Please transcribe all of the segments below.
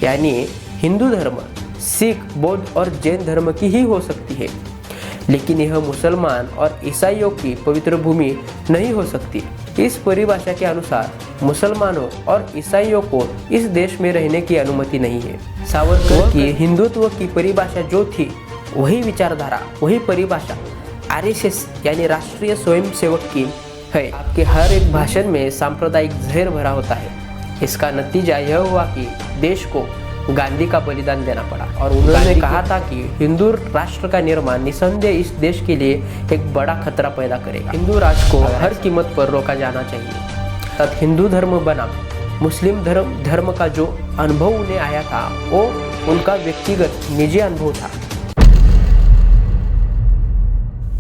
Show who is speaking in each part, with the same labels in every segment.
Speaker 1: यानी हिंदू धर्म सिख, बौद्ध और जैन धर्म की ही हो सकती है, लेकिन यह मुसलमान और ईसाइयों की पवित्र भूमि नहीं हो सकती। इस परिभाषा के अनुसार मुसलमानों और ईसाइयों को इस देश में रहने की अनुमति नहीं है। सावरकर की हिंदुत्व की परिभाषा जो थी, वही विचारधारा, वही परिभाषा आरएसएस यानी राष्ट्रीय स्वयंसेवक की है। आपके हर एक भाषण में सांप्रदायिक जहर भरा होता है। इसका नतीजा यह हुआ कि देश को गांधी का बलिदान देना पड़ा और उन्होंने कहा था कि हिंदू राष्ट्र का निर्माण निसंदेह इस देश के लिए एक बड़ा खतरा पैदा करेगा। हिंदू राष्ट्र को हर कीमत पर रोका जाना चाहिए। तब हिंदू धर्म बना। मुस्लिम धर्म का जो अनुभव उन्हें आया था वो उनका व्यक्तिगत निजी अनुभव था।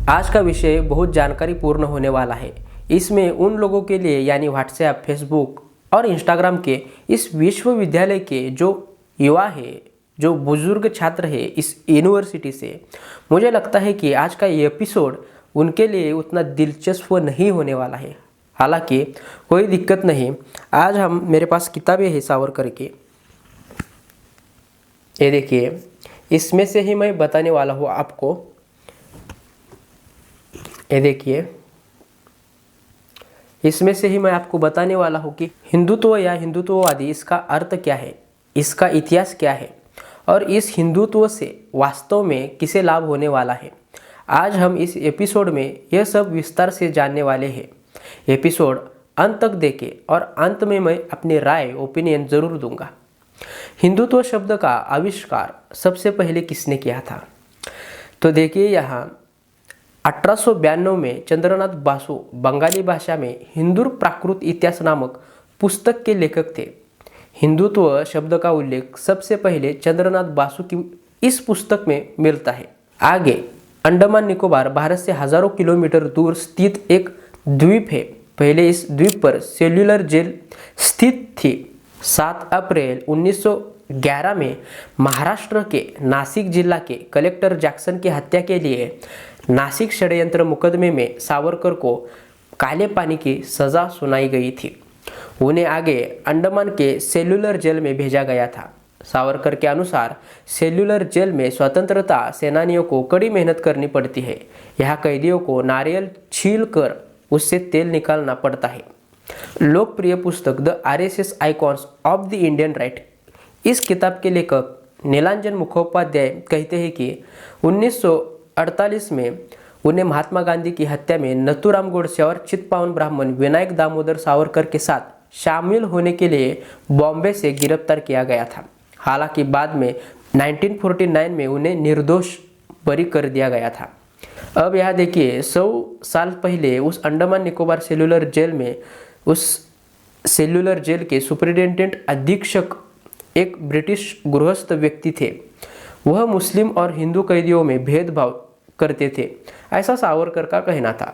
Speaker 1: आज का विषय बहुत जानकारीपूर्ण होने वाला है। इसमें उन लोगों के लिए यानी व्हाट्सएप, फेसबुक और इंस्टाग्राम के इस विश्वविद्यालय के जो युवा है, जो बुजुर्ग छात्र है इस यूनिवर्सिटी से, मुझे लगता है कि आज का ये एपिसोड उनके लिए उतना दिलचस्प नहीं होने वाला है। हालांकि कोई दिक्कत नहीं, आज मेरे पास किताबें हैं सावरकर की। ये देखिए, इसमें से ही मैं बताने वाला हूँ आपको। ये देखिए, इसमें से ही मैं आपको बताने वाला हूँ कि हिंदुत्व या हिंदुत्ववादी इसका अर्थ क्या है, इसका इतिहास क्या है और इस हिंदुत्व से वास्तव में किसे लाभ होने वाला है। आज हम इस एपिसोड में यह सब विस्तार से जानने वाले हैं। एपिसोड अंत तक देखें और अंत में मैं अपनी राय, ओपिनियन ज़रूर दूंगा। हिंदुत्व शब्द का आविष्कार सबसे पहले किसने किया था? तो देखिए, यहाँ 1892 में चंद्रनाथ बासु बंगाली भाषा में हिंदू प्राकृत इतिहास नामक पुस्तक के लेखक थे। हिंदुत्व शब्द का उल्लेख सबसे पहले चंद्रनाथ बासु की इस पुस्तक में मिलता है। आगे अंडमान निकोबार भारत से हजारों किलोमीटर दूर स्थित एक द्वीप है। पहले इस द्वीप पर सेल्युलर जेल स्थित थी। 7 अप्रैल 1911 में महाराष्ट्र के नासिक जिला के कलेक्टर जैक्सन की हत्या के लिए नासिक षड्यंत्र मुकदमे में सावरकर को काले पानी की सजा सुनाई गई थी। उन्हें आगे अंडमान के सेल्युलर जेल में भेजा गया था। सावरकर के अनुसार सेल्युलर जेल में स्वतंत्रता सेनानियों को कड़ी मेहनत करनी पड़ती है। यहाँ कैदियों को नारियल छील कर उससे तेल निकालना पड़ता है। लोकप्रिय पुस्तक the RSS icons of the Indian right, इस किताब के लेखक नीलांजन मुखोपाध्याय कहते हैं कि 1948 में उन्हें महात्मा गांधी की हत्या में नथुराम गोडसे और चित्पावन ब्राह्मण विनायक दामोदर सावरकर के साथ शामिल होने के लिए बॉम्बे से गिरफ्तार किया गया था। हालांकि बाद में 1949 में उन्हें निर्दोष बरी कर दिया गया था। अब यहाँ देखिए, 100 साल पहले उस अंडमान निकोबार सेल्युलर जेल में उस सेल्युलर जेल के सुपरिटेंडेंट अधीक्षक एक ब्रिटिश गृहस्थ व्यक्ति थे। वह मुस्लिम और हिंदू कैदियों में भेदभाव करते थे, ऐसा सावरकर का कहना था।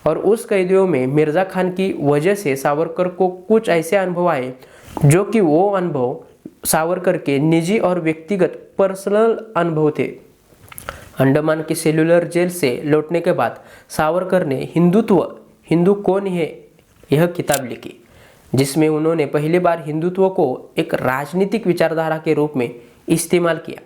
Speaker 1: और उस कैदियों में मिर्ज़ा खान की वजह से सावरकर को कुछ ऐसे अनुभव आए जो कि वो अनुभव सावरकर के निजी और व्यक्तिगत पर्सनल अनुभव थे। अंडमान की सेल्युलर जेल से लौटने के बाद सावरकर ने हिंदुत्व, हिंदू कौन है, यह किताब लिखी, जिसमें उन्होंने पहली बार हिंदुत्व को एक राजनीतिक विचारधारा के रूप में इस्तेमाल किया।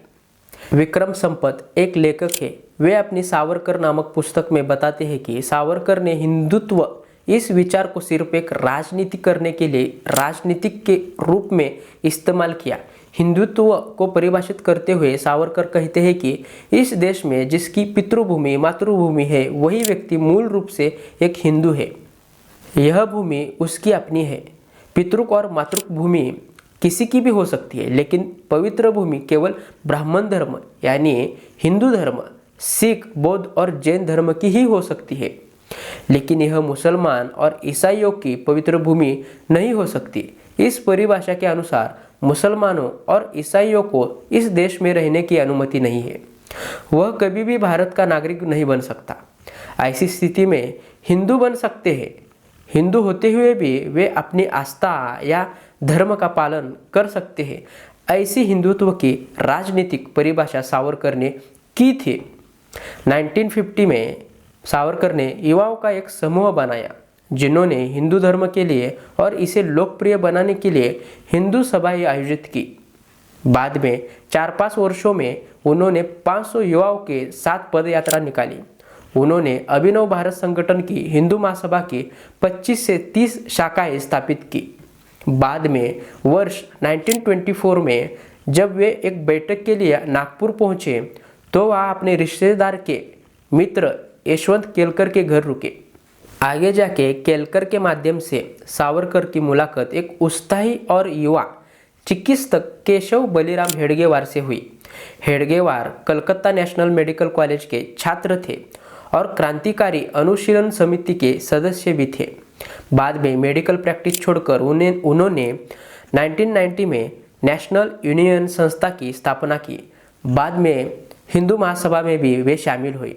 Speaker 1: विक्रम संपत एक लेखक है। वे अपनी सावरकर नामक पुस्तक में बताते हैं कि सावरकर ने हिंदुत्व इस विचार को सिर्फ एक राजनीति करने के लिए राजनीतिक के रूप में इस्तेमाल किया। हिंदुत्व को परिभाषित करते हुए सावरकर कहते हैं कि इस देश में जिसकी पितृभूमि मातृभूमि है, वही व्यक्ति मूल रूप से एक हिंदू है। यह भूमि उसकी अपनी है। पितृक और मातृभूमि किसी की भी हो सकती है, लेकिन पवित्र भूमि केवल ब्राह्मण धर्म यानी हिंदू धर्म, सिख, बौद्ध और जैन धर्म की ही हो सकती है, लेकिन यह मुसलमान और ईसाइयों की पवित्र भूमि नहीं हो सकती। इस परिभाषा के अनुसार मुसलमानों और ईसाइयों को इस देश में रहने की अनुमति नहीं है। वह कभी भी भारत का नागरिक नहीं बन सकता। ऐसी स्थिति में हिंदू बन सकते हैं। हिंदू होते हुए भी वे अपनी आस्था या धर्म का पालन कर सकते हैं। ऐसी हिंदुत्व की राजनीतिक परिभाषा सावरकर ने की थी। 1950 में सावरकर ने युवाओं का एक समूह बनाया जिन्होंने हिंदू धर्म के लिए और इसे लोकप्रिय बनाने के लिए हिंदू सभाएं आयोजित की। बाद में 4-5 वर्षों में उन्होंने 500 युवाओं के साथ पदयात्रा निकाली। उन्होंने अभिनव भारत संगठन की हिंदू महासभा की 25 से 30 शाखाएं स्थापित की। बाद में वर्ष 1924 में जब वे एक बैठक के लिए नागपुर पहुंचे तो वह अपने रिश्तेदार के मित्र यशवंत केलकर के घर रुके। आगे जाके केलकर के माध्यम से सावरकर की मुलाकात एक उत्साही और युवा चिकित्सक केशव बलिराम हेडगेवार से हुई। Hedgewar Calcutta national medical college के छात्र थे और क्रांतिकारी अनुशीलन समिति के सदस्य भी थे। बाद में मेडिकल प्रैक्टिस छोड़कर उन्होंने 1990 में नेशनल यूनियन संस्था की स्थापना की। बाद में हिंदू महासभा में भी वे शामिल हुए।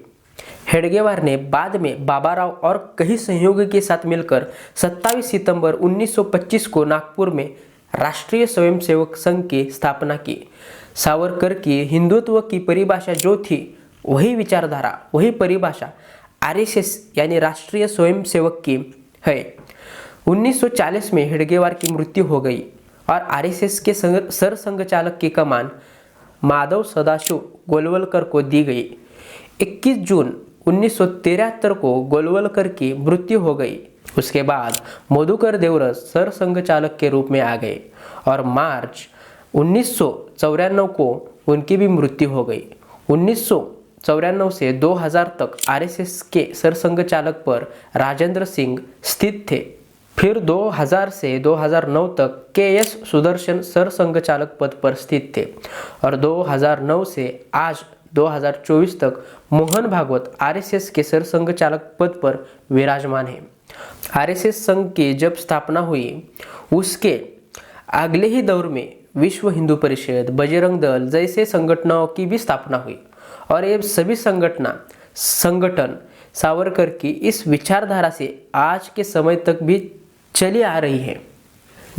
Speaker 1: हेडगेवार ने बाद में बाबाराव और कई सहयोगी के साथ मिलकर 27 सितंबर 1925 को नागपुर में राष्ट्रीय स्वयंसेवक संघ की स्थापना की। सावरकर की हिंदुत्व की परिभाषा जो थी वही विचारधारा, वही परिभाषा आरएसएस यानी राष्ट्रीय स्वयंसेवक की है। 1940 में हेडगेवार की मृत्यु हो गई और आरएसएस के सरसंघचालक की कमान माधव सदाशिव गोलवलकर को दी गई। 21 जून 1973 को गोलवलकर की मृत्यु हो गई। उसके बाद मधुकर देवरस सरसंघचालक के रूप में आ गए और मार्च 1994 को उनकी भी मृत्यु हो गई। 1994 से 2000 तक आरएसएस के सरसंघचालक पर राजेंद्र सिंह स्थित थे। फिर 2000 से 2009 तक के.एस. सुदर्शन सरसंघचालक पद पर स्थित थे और 2009 से आज 2024 तक मोहन भागवत आरएसएस के सरसंघचालक पद पर विराजमान है। आरएसएस संघ की जब स्थापना हुई उसके अगले ही दौर में विश्व हिंदू परिषद, बजरंग दल जैसे संगठनों की भी स्थापना हुई और ये सभी संगठन सावरकर की इस विचारधारा से आज के समय तक भी चली आ रही है।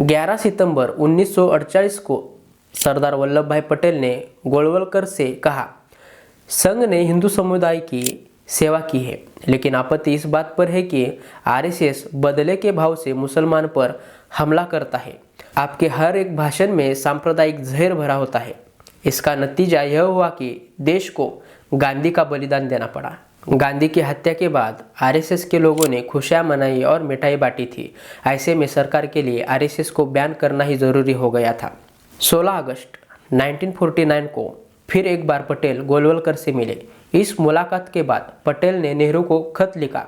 Speaker 1: 11 सितंबर 1948 को सरदार वल्लभ भाई पटेल ने गोलवलकर से कहा, संघ ने हिंदू समुदाय की सेवा की है, लेकिन आपत्ति इस बात पर है कि आरएसएस बदले के भाव से मुसलमान पर हमला करता है। आपके हर एक भाषण में सांप्रदायिक जहर भरा होता है। इसका नतीजा यह हुआ कि देश को गांधी का बलिदान देना पड़ा। गांधी की हत्या के बाद आरएसएस के लोगों ने खुशियां मनाई और मिठाई बांटी थी। ऐसे में सरकार के लिए आरएसएस को बैन करना ही जरूरी हो गया था। 16 अगस्त 1949 को फिर एक बार पटेल गोलवलकर से मिले। इस मुलाकात के बाद पटेल ने नेहरू को खत लिखा।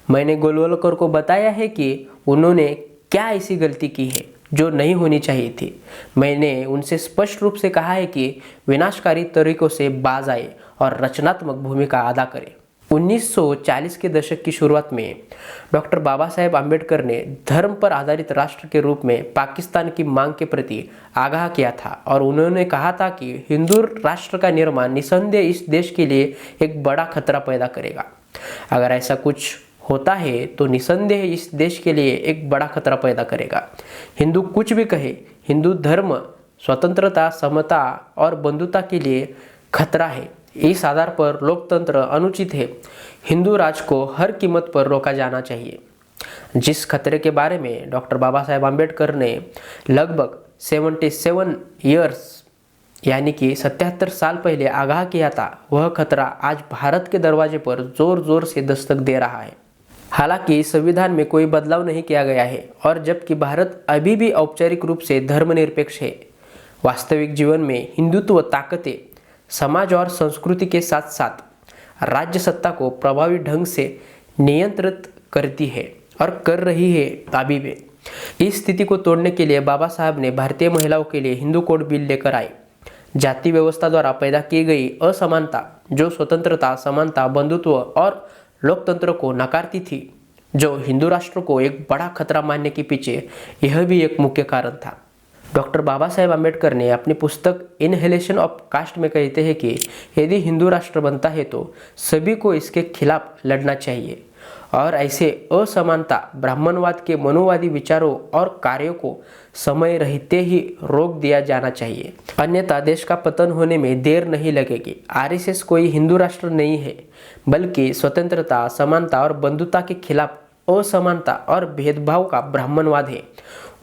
Speaker 1: मैंने गोलवलकर को बताया है कि उन्होंने क्या ऐसी गलती की है जो नहीं होनी चाहिए थी। मैंने उनसे स्पष्ट रूप से कहा है कि विनाशकारी तरीकों से बाज आए और रचनात्मक भूमिका अदा करें। 1940 के दशक की शुरुआत में डॉक्टर बाबा साहेब आम्बेडकर ने धर्म पर आधारित राष्ट्र के रूप में पाकिस्तान की मांग के प्रति आगाह किया था और उन्होंने कहा था कि हिंदू राष्ट्र का निर्माण निसंदेह इस देश के लिए एक बड़ा खतरा पैदा करेगा। अगर ऐसा कुछ होता है तो निसंदेह इस देश के लिए एक बड़ा खतरा पैदा करेगा। हिंदू कुछ भी कहे, हिंदू धर्म स्वतंत्रता, समता और बंधुता के लिए खतरा है। इस आधार पर लोकतंत्र अनुचित है। हिंदू राज को हर कीमत पर रोका जाना चाहिए। जिस खतरे के बारे में डॉक्टर बाबा साहेब आम्बेडकर ने लगभग 77 ईयर्स यानी कि 77 साल पहले आगाह किया था, वह खतरा आज भारत के दरवाजे पर जोर जोर से दस्तक दे रहा है। हालांकि संविधान में कोई बदलाव नहीं किया गया है और जबकि भारत अभी भी औपचारिक रूप से धर्मनिरपेक्ष है, वास्तविक जीवन में हिंदुत्व ताकतें समाज और संस्कृति के साथ साथ राज्य सत्ता को प्रभावी ढंग से नियंत्रित करती है और कर रही है अभी भी। इस स्थिति को तोड़ने के लिए बाबा साहब ने भारतीय महिलाओं के लिए हिंदू कोड बिल लेकर आए। जाति व्यवस्था द्वारा पैदा की गई असमानता जो स्वतंत्रता, समानता, बंधुत्व और लोकतंत्र को नकारती थी, जो हिंदू राष्ट्र को एक बड़ा खतरा मानने के पीछे यह भी एक मुख्य कारण था। डॉक्टर बाबा साहेब आम्बेडकर ने अपनी पुस्तक इनहेलेशन ऑफ कास्ट में कहते हैं कि यदि हिंदू राष्ट्र बनता है तो सभी को इसके खिलाफ लड़ना चाहिए और ऐसे असमानता, ब्राह्मणवाद के मनुवादी विचारों और कार्यों को समय रहते ही रोक दिया जाना चाहिए, अन्यथा देश का पतन होने में देर नहीं लगेगी। आरएसएस कोई हिंदू राष्ट्र नहीं है, बल्कि स्वतंत्रता, समानता और बंधुता के खिलाफ असमानता और भेदभाव का ब्राह्मणवाद है।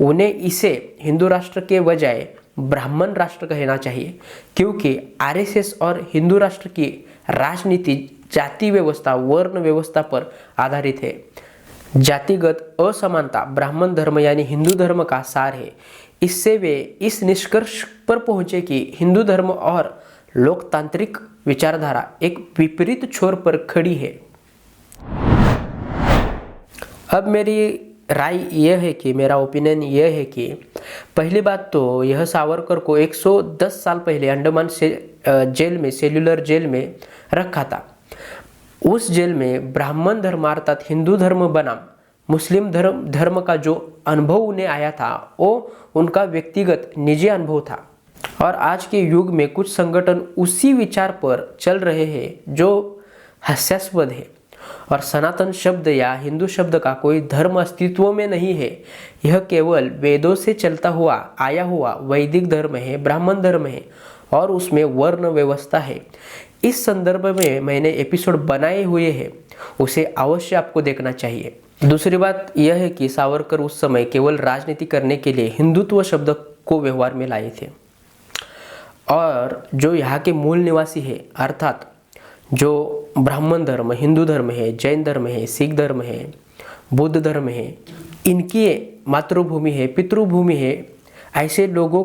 Speaker 1: उन्हें इसे हिंदू राष्ट्र के बजाय ब्राह्मण राष्ट्र कहना चाहिए, क्योंकि आरएसएस और हिंदू राष्ट्र की राजनीति जाति व्यवस्था, वर्ण व्यवस्था पर आधारित है। जातिगत असमानता ब्राह्मण धर्म यानी हिंदू धर्म का सार है। इससे वे इस निष्कर्ष पर पहुंचे कि हिंदू धर्म और लोकतांत्रिक विचारधारा एक विपरीत छोर पर खड़ी है। अब मेरी राय यह है कि, मेरा ओपिनियन यह है कि पहली बात तो यह सावरकर को 110 साल पहले अंडमान से जेल में, सेल्युलर जेल में रखा था। उस जेल में ब्राह्मण धर्म अर्थात हिंदू धर्म बनाम मुस्लिम धर्म का जो अनुभव उन्हें आया था वो उनका व्यक्तिगत निजी अनुभव था। और आज के युग में कुछ संगठन उसी विचार पर चल रहे हैं जो हास्यास्पद है। और सनातन शब्द या हिंदू शब्द का कोई धर्म अस्तित्व में नहीं है, यह केवल वेदों से चलता हुआ आया हुआ वैदिक धर्म है, ब्राह्मण धर्म है और उसमें वर्ण व्यवस्था है। इस संदर्भ में मैंने एपिसोड बनाए हुए हैं, उसे अवश्य आपको देखना चाहिए। दूसरी बात यह है कि सावरकर उस समय केवल राजनीति करने के लिए हिंदुत्व शब्द को व्यवहार में लाए थे, और जो यहाँ के मूल निवासी है अर्थात जो ब्राह्मण धर्म, हिंदू धर्म है, जैन धर्म है, सिख धर्म है, बुद्ध धर्म है, इनकी मातृभूमि है, पितृभूमि है, ऐसे लोगों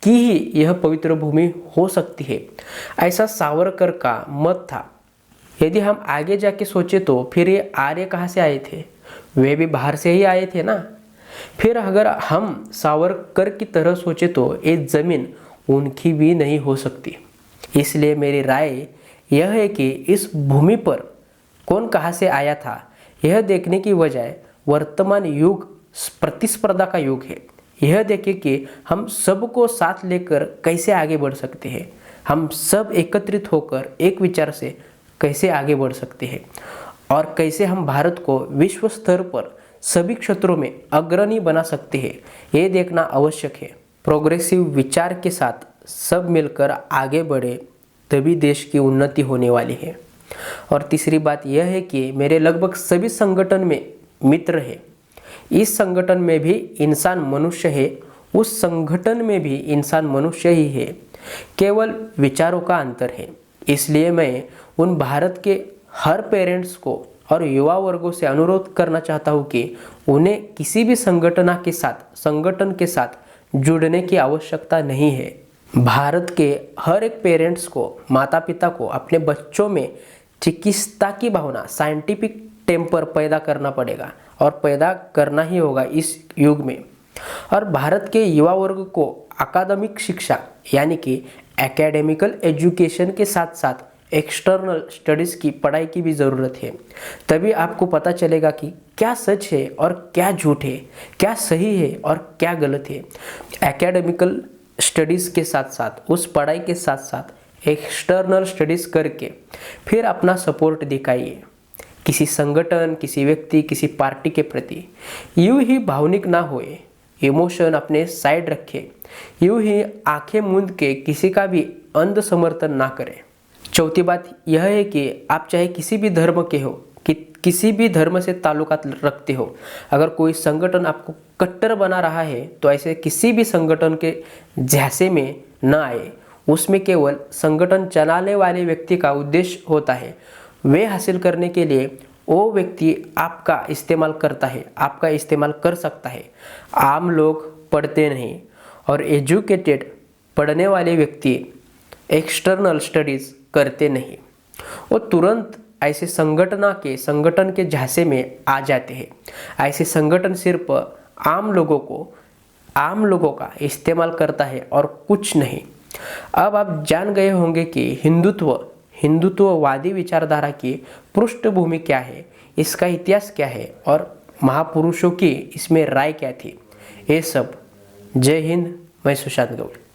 Speaker 1: की ही यह पवित्र भूमि हो सकती है, ऐसा सावरकर का मत था। यदि हम आगे जाके सोचे तो फिर ये आर्य कहाँ से आए थे? वे भी बाहर से ही आए थे ना। फिर अगर हम सावरकर की तरह सोचे तो ये जमीन उनकी भी नहीं हो सकती। इसलिए मेरी राय यह है कि इस भूमि पर कौन कहाँ से आया था यह देखने की बजाय वर्तमान युग प्रतिस्पर्धा का युग है। यह देखें कि हम सबको साथ लेकर कैसे आगे बढ़ सकते हैं, हम सब एकत्रित होकर एक विचार से कैसे आगे बढ़ सकते हैं और कैसे हम भारत को विश्व स्तर पर सभी क्षेत्रों में अग्रणी बना सकते हैं, ये देखना आवश्यक है। प्रोग्रेसिव विचार के साथ सब मिलकर आगे बढ़े तभी देश की उन्नति होने वाली है। और तीसरी बात यह है कि मेरे लगभग सभी संगठन में मित्र हैं। इस संगठन में भी इंसान मनुष्य है, उस संगठन में भी इंसान मनुष्य ही है, केवल विचारों का अंतर है। इसलिए मैं उन भारत के हर पेरेंट्स को और युवा वर्गों से अनुरोध करना चाहता हूँ कि उन्हें किसी भी संगठन के साथ जुड़ने की आवश्यकता नहीं है। भारत के हर एक पेरेंट्स को, माता पिता को अपने बच्चों में चिकित्सा की भावना, साइंटिफिक टेम्पर पैदा करना पड़ेगा और पैदा करना ही होगा इस युग में। और भारत के युवा वर्ग को अकादमिक शिक्षा यानी कि एकेडमिकल एजुकेशन के साथ साथ एक्सटर्नल स्टडीज़ की पढ़ाई की भी ज़रूरत है। तभी आपको पता चलेगा कि क्या सच है और क्या झूठ है, क्या सही है और क्या गलत है। एकेडमिकल स्टडीज़ के साथ साथ, उस पढ़ाई के साथ साथ एक्सटर्नल स्टडीज़ करके फिर अपना सपोर्ट दिखाइए किसी संगठन, किसी व्यक्ति, किसी पार्टी के प्रति। यूं ही भावनिक ना होए, इमोशन अपने साइड रखे, यूं ही आंखें मूंद के किसी का भी अंध समर्थन ना करें। चौथी बात यह है कि आप चाहे किसी भी धर्म के हो, कि किसी भी धर्म से ताल्लुकात रखते हो, अगर कोई संगठन आपको कट्टर बना रहा है तो ऐसे किसी भी संगठन के झांसे में न आए। उसमें केवल संगठन चलाने वाले व्यक्ति का उद्देश्य होता है, वे हासिल करने के लिए वो व्यक्ति आपका इस्तेमाल करता है, आपका इस्तेमाल कर सकता है। आम लोग पढ़ते नहीं और एजुकेटेड पढ़ने वाले व्यक्ति एक्सटर्नल स्टडीज़ करते नहीं, वो तुरंत ऐसे संगठन के झांसे में आ जाते हैं। ऐसे संगठन सिर्फ आम लोगों का इस्तेमाल करता है और कुछ नहीं। अब आप जान गए होंगे कि हिंदुत्ववादी विचारधारा की पृष्ठभूमि क्या है, इसका इतिहास क्या है और महापुरुषों की इसमें राय क्या थी। ये सब। जय हिंद, मैं सुशांत गौड़।